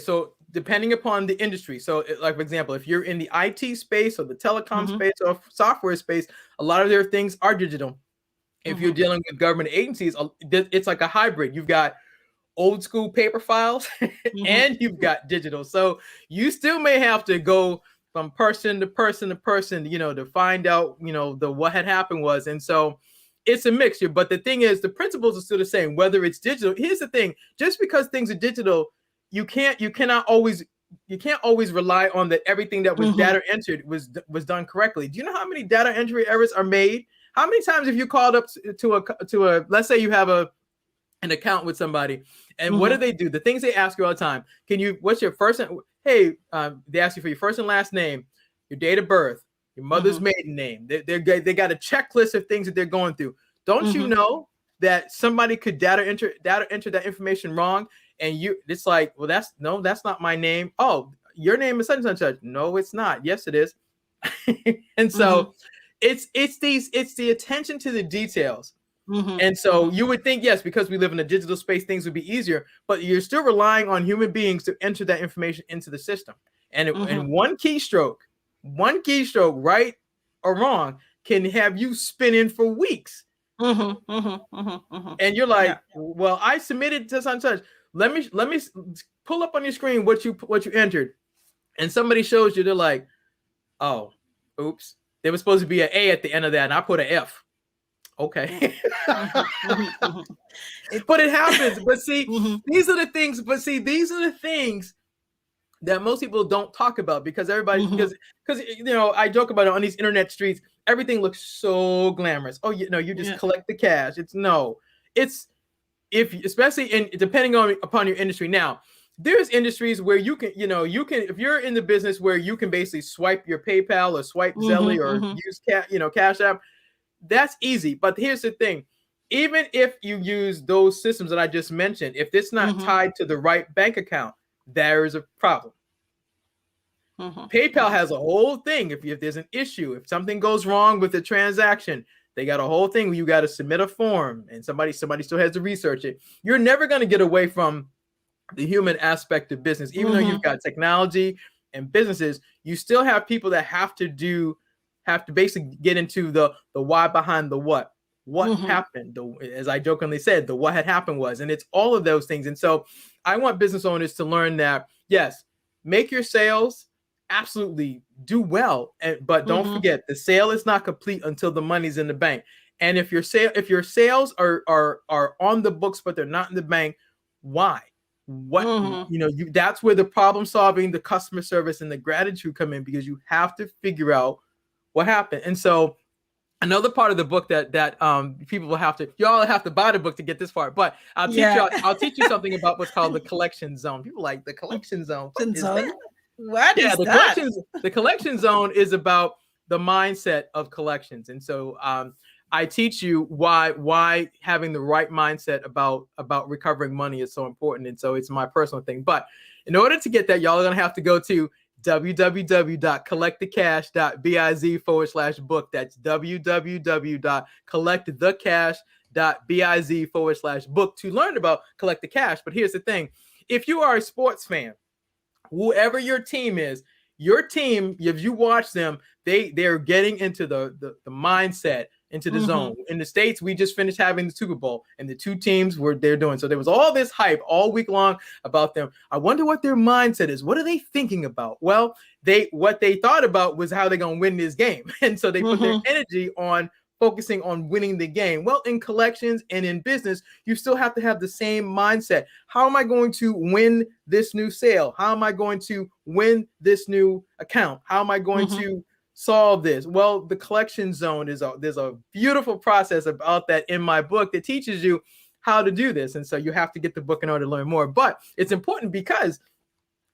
so depending upon the industry, so like for example, if you're in the IT space or the telecom Mhm. space or software space, a lot of their things are digital. If you're Mhm. dealing with government agencies, it's like a hybrid. You've got old school paper files Mhm. and you've got digital. So you still may have to go from person to person to person, to find out, what had happened was. And so it's a mixture. But the thing is, the principles are still the same, whether it's digital. Here's the thing: just because things are digital, you can't always rely on that everything that was Mhm. data entered was done correctly. Do you know how many data entry errors are made? How many times have you called up to a let's say you have an account with somebody, and what Mhm. do? The things they ask you all the time. What's your first and hey, they ask you for your first and last name, your date of birth, your mother's Mhm. maiden name. They got a checklist of things that they're going through. Don't you Mhm. know that somebody could data enter that information wrong, and it's like, well, that's not my name. Oh, your name is such and such. No, it's not. Yes, it is. And so it's the attention to the details. And so you would think, yes, because we live in a digital space, things would be easier, but you're still relying on human beings to enter that information into the system. And and one keystroke, right or wrong, can have you spinning for weeks. And you're like, well, I submitted to such and such. Let me pull up on your screen what you entered. And somebody shows you, they're like, oh, oops, there was supposed to be an A at the end of that, and I put an F. Okay. But it happens. But see, these are the things. But see, these are the things that most people don't talk about, because everybody, because you know, I joke about it on these internet streets. Everything looks so glamorous. Oh, you know, you just collect the cash. It's especially depending upon your industry. Now, there's industries where you can if you're in the business where you can basically swipe your PayPal or swipe Zelle or use Cash App. That's easy. But here's the thing. Even if you use those systems that I just mentioned, if it's not tied to the right bank account, there is a problem. PayPal has a whole thing. If there's an issue, if something goes wrong with the transaction, they got a whole thing where you got to submit a form, and somebody still has to research it. You're never going to get away from the human aspect of business. Even though you've got technology and businesses, you still have people that have to basically get into the why behind the what. What happened? As I jokingly said, the what had happened was, and it's all of those things. And so I want business owners to learn that, yes, make your sales, absolutely do well, but don't forget, the sale is not complete until the money's in the bank. And if your sales are on the books but they're not in the bank, why? What that's where the problem solving, the customer service, and the gratitude come in, because you have to figure out what happened. And so another part of the book that people will y'all have to buy the book to get this part, but I'll teach you something about what's called the collection zone. People like the collection zone. What is that? The collection zone is about the mindset of collections. And so I teach you why having the right mindset about recovering money is so important. And so it's my personal thing. But in order to get that, y'all are going to have to go to www.collectthecash.biz/book. That's www.collectthecash.biz/book to learn about Collect the Cash. But here's the thing. If you are a sports fan, whoever your team is, if you watch them, they're getting into the mindset, into the zone. In the States, we just finished having the Super Bowl, and the two teams they're doing. So there was all this hype all week long about them. I wonder what their mindset is. What are they thinking about? Well, what they thought about was how they're going to win this game. And so they put their energy on focusing on winning the game. Well, in collections and in business, you still have to have the same mindset. How am I going to win this new sale? How am I going to win this new account? How am I going to solve this? Well, the collection zone there's a beautiful process about that in my book that teaches you how to do this. And so you have to get the book in order to learn more. But it's important because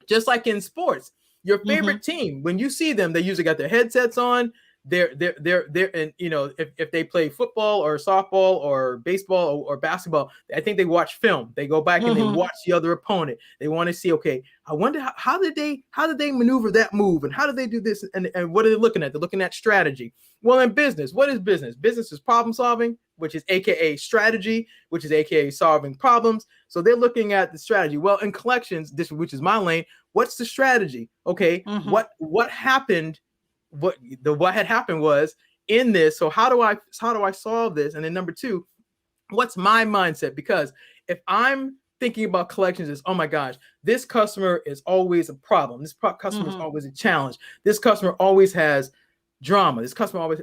just like in sports, your favorite team, when you see them, they usually got their headsets on. They're and if they play football or softball or baseball or basketball, I think they watch film. They go back and they watch the other opponent. They want to see, okay, I wonder how did they maneuver that move, and how did they do this, and what are they looking at? They're looking at strategy. Well, in business, what is business? Business is problem solving, which is AKA strategy, which is AKA solving problems. So they're looking at the strategy. Well, in collections, which is my lane, what's the strategy? Okay, what happened? What had happened was in this. So how do I solve this? And then number two, what's my mindset? Because if I'm thinking about collections as, oh my gosh, this customer is always a problem. This customer is always a challenge. This customer always has drama. This customer always,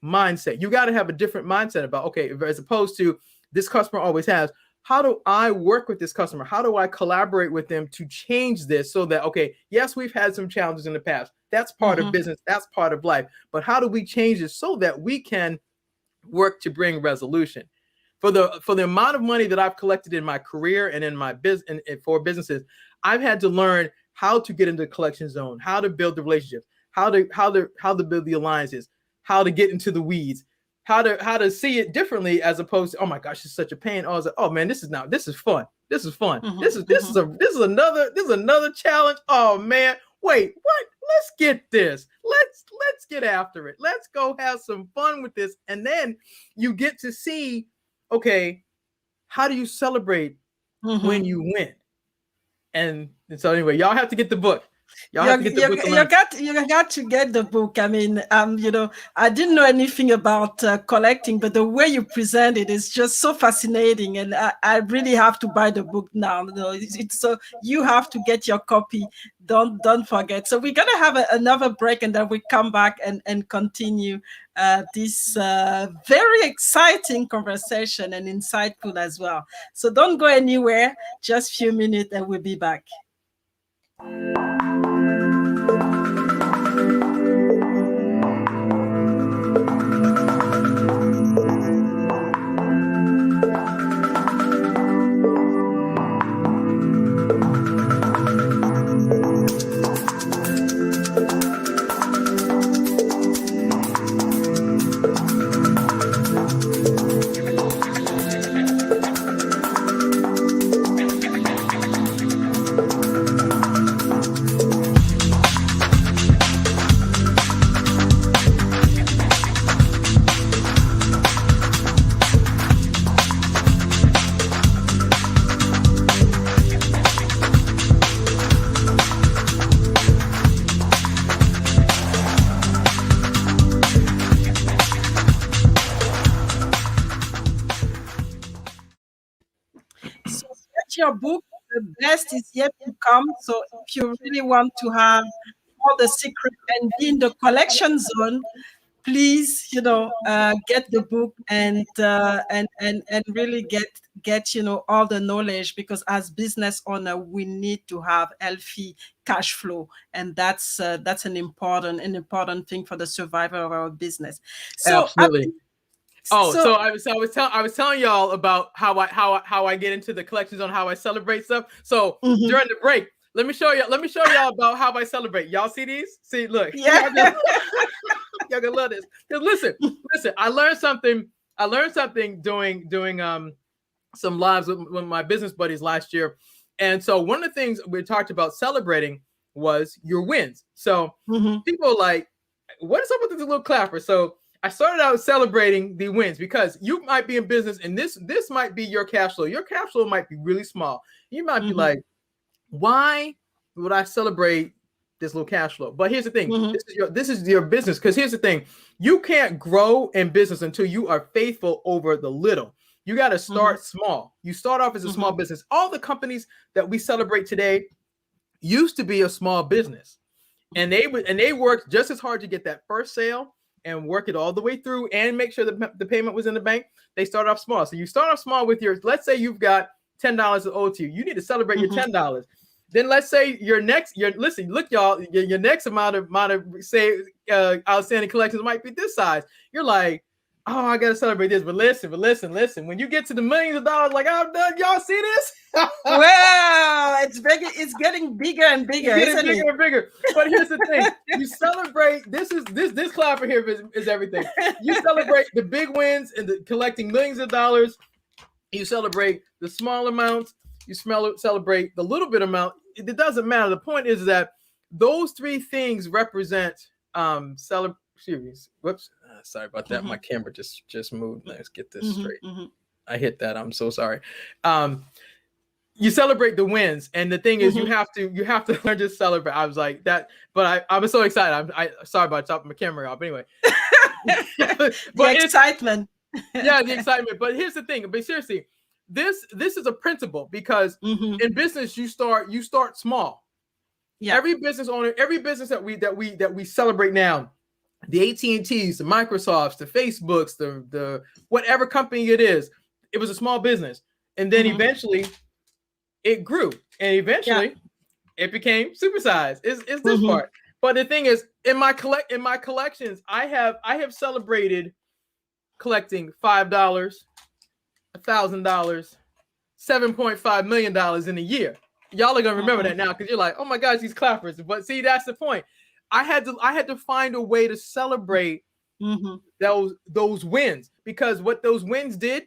mindset. You got to have a different mindset about, as opposed to this customer always has, how do I work with this customer? How do I collaborate with them to change this so that, yes, we've had some challenges in the past. That's part of business. That's part of life. But how do we change this so that we can work to bring resolution? For the amount of money that I've collected in my career and in my business and for businesses, I've had to learn how to get into the collection zone, how to build the relationships, how to build the alliances, how to get into the weeds. how to see it differently, as opposed to, oh my gosh, it's such a pain. Oh, oh man, this is fun. This is fun. This is another challenge. Oh man, wait, what? Let's get this. Let's get after it. Let's go have some fun with this. And then you get to see, okay, how do you celebrate when you win? And so anyway, y'all have to get the book. You got to get the book. I mean, I didn't know anything about collecting, but the way you present it is just so fascinating, and I really have to buy the book now. It's so you have to get your copy. Don't forget. So we're gonna have another break, and then we come back and continue this very exciting conversation and insightful as well. So don't go anywhere. Just a few minutes, and we'll be back. Your book, the best is yet to come. So if you really want to have all the secret and be in the collection zone, please, get the book and really get all the knowledge, because as business owner, we need to have healthy cash flow, and that's an important thing for the survival of our business. So absolutely. So I was telling y'all about how I get into the collections, on how I celebrate stuff. So during the break, let me show y'all about how I celebrate. Y'all see these? See, look. Yeah. Y'all gonna love this. Because listen, I learned something doing some lives with my business buddies last year. And so one of the things we talked about celebrating was your wins. So people are like, what is up with this little clapper? So I started out celebrating the wins, because you might be in business and this might be your cash flow. Your cash flow might be really small. You might be like, why would I celebrate this little cash flow? But here's the thing. This is your business. Because here's the thing. You can't grow in business until you are faithful over the little. You got to start small. You start off as a small business. All the companies that we celebrate today used to be a small business. And they worked just as hard to get that first sale and work it all the way through and make sure the payment was in the bank. They start off small. So you start off small with let's say you've got $10 owed to you. You need to celebrate your $10. Then let's say your next amount of say outstanding collections might be this size. You're like, oh, I gotta celebrate this. But listen. When you get to the millions of dollars, like I'm done, y'all see this? Wow, it's bigger. It's getting bigger and bigger. And bigger. But here's the thing: you celebrate. This clapper here is everything. You celebrate the big wins and the collecting millions of dollars. You celebrate the small amounts. You celebrate the little bit amount. It doesn't matter. The point is that those three things represent series. Whoops. Sorry about that. My camera just moved. Let's get this straight. I hit that. I'm so sorry. You celebrate the wins, and the thing is, you have to learn to celebrate. I was like that, but I was so excited. I sorry about chopping my camera off. Anyway, the excitement. Yeah, the excitement. But here's the thing. But seriously, this is a principle, because in business you start small. Yeah. Every business owner, every business that we celebrate now, the AT&Ts, the Microsofts, the Facebooks, the whatever company it is, it was a small business, and then eventually it grew, and eventually it became supersized. Is this part? But the thing is, in my collections, I have celebrated collecting $5, $1,000, $7.5 million in a year. Y'all are gonna remember that now, because you're like, oh my gosh, these clappers. But see, that's the point. I had to find a way to celebrate those wins, because what those wins did,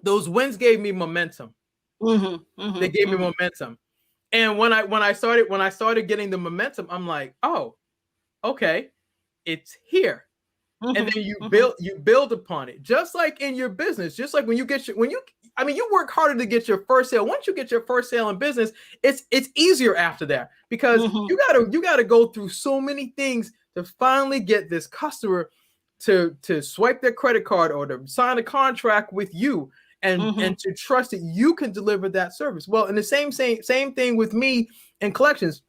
those wins gave me momentum. They gave me momentum. And when I started getting the momentum, I'm like, oh, okay, it's here. And then you build upon it, just like in your business. Just like when you you work harder to get your first sale. Once you get your first sale in business, it's easier after that, because you gotta go through so many things to finally get this customer to swipe their credit card or to sign a contract with you, and to trust that you can deliver that service. Well, and the same thing with me in collections.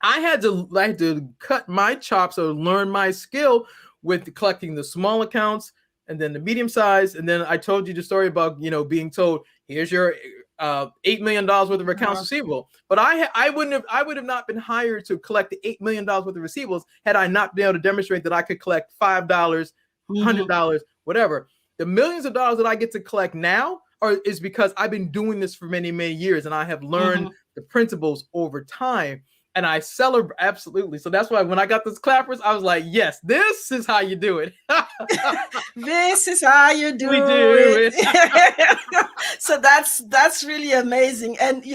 I had to cut my chops or learn my skill with collecting the small accounts and then the medium size. And then I told you the story about, being told, here's your $8 million worth of accounts receivable. But I would have not been hired to collect the $8 million worth of receivables had I not been able to demonstrate that I could collect $5, $100, whatever. The millions of dollars that I get to collect now is because I've been doing this for many, many years, and I have learned the principles over time. And I celebrate, absolutely. So that's why when I got those clappers, I was like, yes, this is how you do it. This is how you do it. So that's really amazing. And,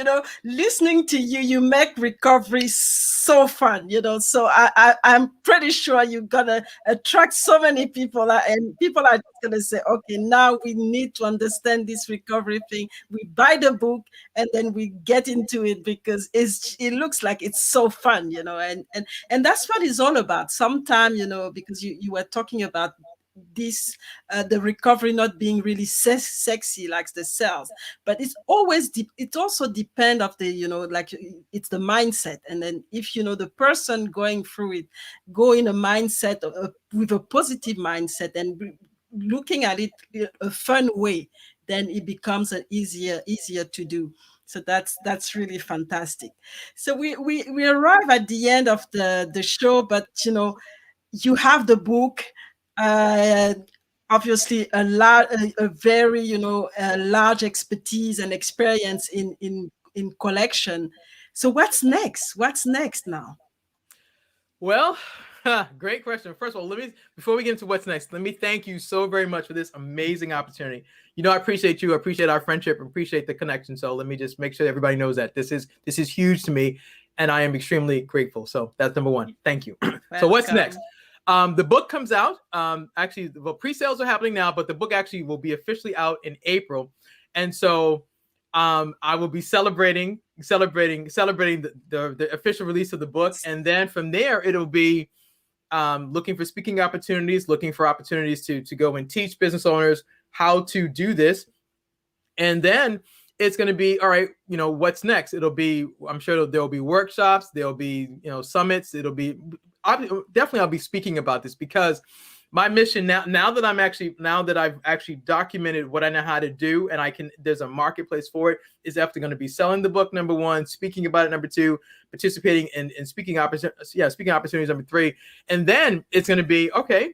listening to you make recovery so fun, So I'm pretty sure you're going to attract so many people, and people are just going to say, okay, now we need to understand this recovery thing. We buy the book and then we get into it, because it looks like it's so fun, and that's what it's all about. Sometimes, because you were talking about this, the recovery not being really sexy like the sales, but it's always it also depends of the, like, it's the mindset. And then if the person going through it go in a mindset with a positive mindset and looking at it a fun way, then it becomes easier to do. So that's really fantastic. So we arrive at the end of the show, but you have the book, obviously a very large expertise and experience in collection. So what's next? What's next now? Well, great question. First of all, before we get into what's next, let me thank you so very much for this amazing opportunity. I appreciate you. I appreciate our friendship. I appreciate the connection. So let me just make sure everybody knows that this is huge to me, and I am extremely grateful. So that's number one. Thank you. So what's next? The book comes out. Actually, well, pre-sales are happening now, but the book actually will be officially out in April. And so I will be celebrating the official release of the book. And then from there, it'll be looking for speaking opportunities, looking for opportunities to go and teach business owners how to do this. And then it's going to be, all right, what's next? It'll be, I'm sure there'll be workshops, there'll be, summits. It'll be, I'll be speaking about this, because my mission now that I've actually documented what I know how to do, and there's a marketplace for it, is definitely going to be selling the book, number one, speaking about it, number two, participating in speaking opportunities, number three. And then it's going to be, okay,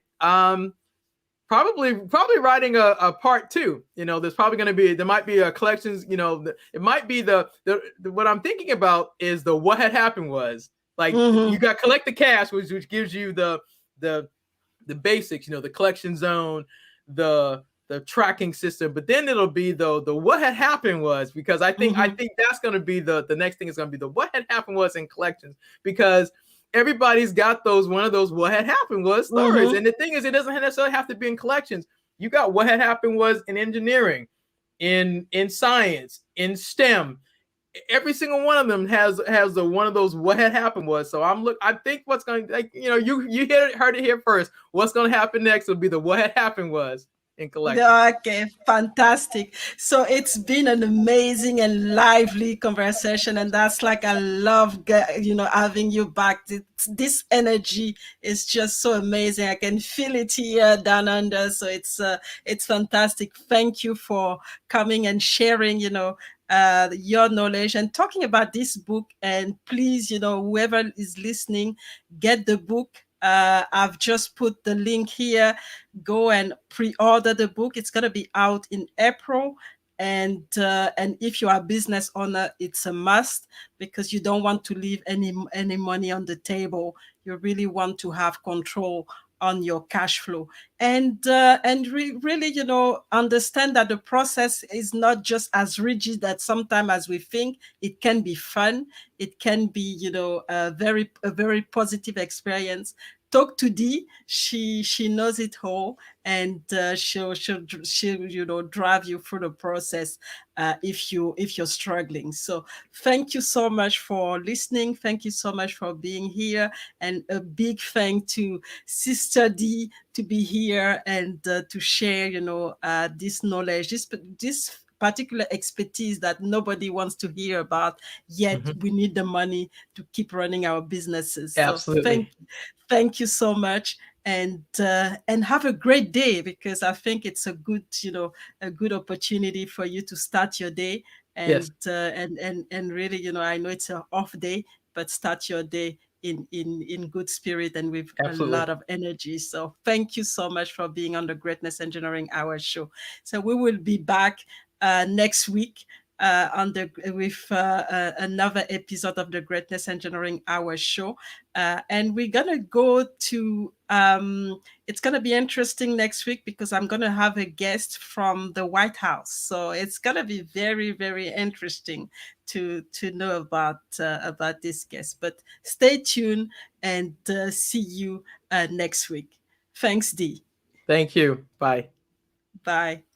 probably writing a part two. There's probably going to be, there might be a collections, it might be the what I'm thinking about is the what had happened was, like, you got collect the cash, which gives you the basics, the collection zone, the tracking system, but then it'll be the what had happened was, because I think that's going to be the next thing is going to be the what had happened was in collections, because everybody's got one of those what had happened was stories. And the thing is, it doesn't necessarily have to be in collections. You got what had happened was in engineering, in science, in STEM. Every single one of them has one of those what had happened was. So I think what's going to, like, you heard it here first. What's going to happen next will be the what had happened was in collection. Okay, fantastic. So it's been an amazing and lively conversation, and that's like, I love having you back. This energy is just so amazing. I can feel it here down under. So it's fantastic. Thank you for coming and sharing your knowledge and talking about this book. And please, whoever is listening, get the book. I've just put the link here. Go and pre-order the book. It's going to be out in April. And if you are a business owner, it's a must, because you don't want to leave any money on the table. You really want to have control on your cash flow, and really, understand that the process is not just as rigid that sometimes as we think. It can be fun. It can be, a very positive experience. Talk to Dee. She knows it all, and she'll drive you through the process, if you're struggling. So thank you so much for listening. Thank you so much for being here, and a big thank to Sister Dee to be here and to share, this knowledge, this particular expertise that nobody wants to hear about, yet Mhm. we need the money to keep running our businesses. So Absolutely. thank you so much, and have a great day, because I think it's a good opportunity for you to start your day, Yes, and really, I know it's an off day, but start your day in good spirit and with a absolutely. lot of energy. So thank you so much for being on the Greatness Engineering Hour show. So we will be back next week, with another episode of the Greatness Engineering Hour show, and we're gonna go to. It's gonna be interesting next week, because I'm gonna have a guest from the White House. So it's gonna be very, very interesting to know about this guest. But stay tuned, and see you next week. Thanks, Dee. Thank you. Bye. Bye.